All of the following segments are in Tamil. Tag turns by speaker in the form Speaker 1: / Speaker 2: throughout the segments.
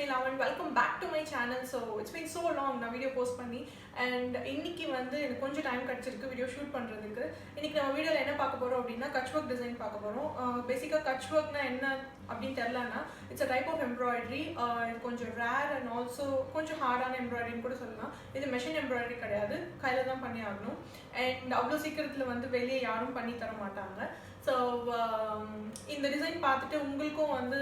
Speaker 1: me Lavan. Welcome back to my channel. So it's been so long na video post panni and இன்னைக்கு வந்து எனக்கு கொஞ்சம் டைம் கிடைச்சிருக்கு வீடியோ ஷூட் பண்றதுக்கு. இன்னைக்கு நம்ம வீடியோல என்ன பார்க்க போறோம் அப்படினா கட்ச் வர்க் டிசைன் பார்க்க போறோம். பேசிக்கா கட்ச் வர்க்னா என்ன அப்படினு தெரியலனா it's a type of embroidery. இது கொஞ்சம் rare and also கொஞ்சம் ஹார்டான embroidery கூட சொல்லலாம். இது மெஷின் embroidery கிடையாது. கையில தான் பண்ணி ஆகணும். and அவ்வளவு சீக்கிரத்துல வந்து வெளிய யாரும் பண்ணி தர மாட்டாங்க. So இந்த டிசைன் பார்த்துட்டு உங்களுக்கும் வந்து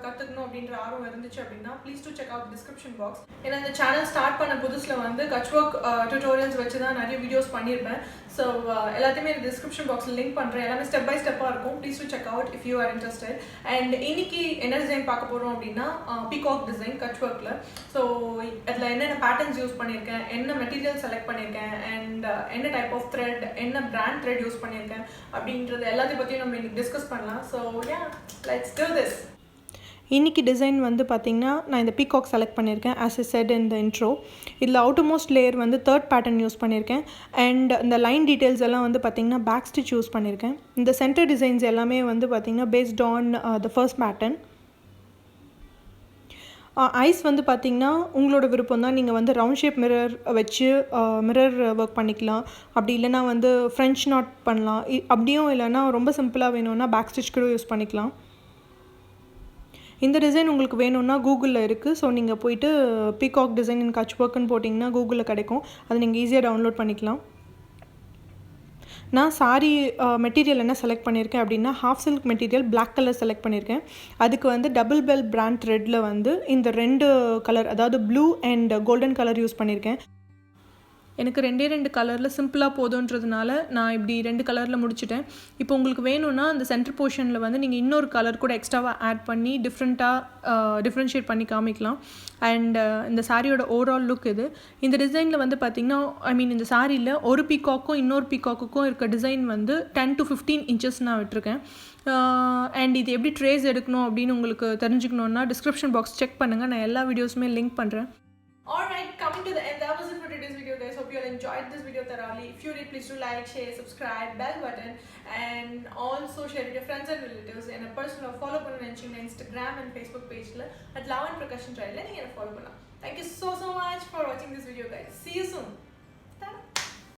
Speaker 1: கத்துக்கணும் அப்படின்ற ஆர்வம் இருந்துச்சு அப்படினா please to check out description box. ஏன்னா இந்த சேனல் ஸ்டார்ட் பண்ண புதுசுல வந்து கட்ச் வர்க் டியூட்டோரியல்ஸ் வச்சு தான் நிறைய வீடியோஸ் பண்ணியிருப்பேன். ஸோ எல்லாத்தையுமே டிஸ்கிரிப்ஷன் பாக்ஸில் லிங்க் பண்ணுறேன். எல்லாமே ஸ்டெப் பை ஸ்டெப்பாக இருக்கும். Please to check out if you are interested. And இன்னைக்கு என்ன டிசைன் பார்க்க போகிறோம் அப்படின்னா பீகாக் டிசைன் கட்ச் வர்க்கில். ஸோ அதில் என்னென்ன பேட்டர்ன்ஸ் யூஸ் பண்ணியிருக்கேன், என்ன மெட்டீரியல் செலக்ட் பண்ணியிருக்கேன், அண்ட் என்ன டைப் ஆஃப் த்ரெட், என்ன பிராண்ட் த்ரெட் யூஸ் பண்ணியிருக்கேன் அப்படின்றது எல்லாத்தையும் பற்றியும் நம்ம இன்னைக்கு டிஸ்கஸ் பண்ணலாம். So yeah, let's do this.
Speaker 2: இன்றைக்கி டிசைன் வந்து பார்த்திங்கன்னா நான் இந்த பீகாக் செலக்ட் பண்ணியிருக்கேன் as a set in the intro. இதில் அவுட்டர்மோஸ்ட் லேயர் வந்து தேர்ட் பேட்டர்ன் யூஸ் பண்ணியிருக்கேன். அண்ட் இந்த லைன் டீட்டெயில்ஸ் எல்லாம் வந்து பார்த்திங்கன்னா பேக் ஸ்டிச் யூஸ் பண்ணியிருக்கேன். இந்த சென்டர் டிசைன்ஸ் எல்லாமே வந்து பார்த்திங்கன்னா based on the first pattern. ஐஸ் வந்து பார்த்திங்கன்னா உங்களோட விருப்பம் தான். நீங்கள் வந்து ரவுண்ட் ஷேப் மிரர் வச்சு மிரர் ஒர்க் பண்ணிக்கலாம். அப்படி இல்லைனா வந்து ஃப்ரெஞ்ச் நாட் பண்ணலாம். அப்படியும் இல்லைனா ரொம்ப சிம்பிளாக வேணும்னா பேக் ஸ்டிச் கூட யூஸ் பண்ணிக்கலாம். இந்த டிசைன் உங்களுக்கு வேணும்னா கூகுளில் இருக்குது. ஸோ நீங்கள் போய்ட்டு பீகாக் டிசைன் இன் கட்ச் வர்க்குன்னு போட்டிங்கன்னா கூகுளில் கிடைக்கும். அதை நீங்கள் ஈஸியாக டவுன்லோட் பண்ணிக்கலாம். நான் சாரி மெட்டீரியல் என்ன செலக்ட் பண்ணியிருக்கேன் அப்படின்னா half silk material black colour select பண்ணியிருக்கேன். அதுக்கு வந்து டபுள் பெல் பிராண்ட் த்ரெட்டில் வந்து இந்த 2 கலர், அதாவது blue and golden colour use பண்ணியிருக்கேன். எனக்கு 2 கலரில் சிம்பிளாக போதுன்றதுனால நான் இப்படி 2 கலரில் முடிச்சிட்டேன். இப்போ உங்களுக்கு வேணும்னா அந்த சென்டர் போர்ஷனில் வந்து நீங்கள் இன்னொரு கலர் கூட எக்ஸ்ட்ராவாக ஆட் பண்ணி டிஃப்ரென்ஷியேட் பண்ணி காமிக்கலாம். அண்ட் இந்த சாரியோட ஓவரால் லுக் இது. இந்த டிசைனில் வந்து பார்த்திங்கன்னா இந்த சாரியில் ஒரு பீகாக்கும் இன்னொரு பீகாக்குக்கும் இருக்க டிசைன் வந்து 10 to 15 inches நான் விட்டுருக்கேன். அண்ட் இது எப்படி ட்ரேஸ் எடுக்கணும் அப்படின்னு உங்களுக்கு தெரிஞ்சுக்கணுன்னா டிஸ்கிரிப்ஷன் பாக்ஸ் செக் பண்ணுங்கள். நான் எல்லா வீடியோஸுமே லிங்க் பண்ணுறேன்.
Speaker 1: Alright, coming to the end, that was it for today's video guys. Hope you all enjoyed this video thoroughly. If you did, please do like, share, subscribe, bell button, and also share with your friends and relatives. And a personal follow பண்ண Instagram and Facebook page at Lavan Percussion Trial. Thank you so much for watching this video guys. See you soon.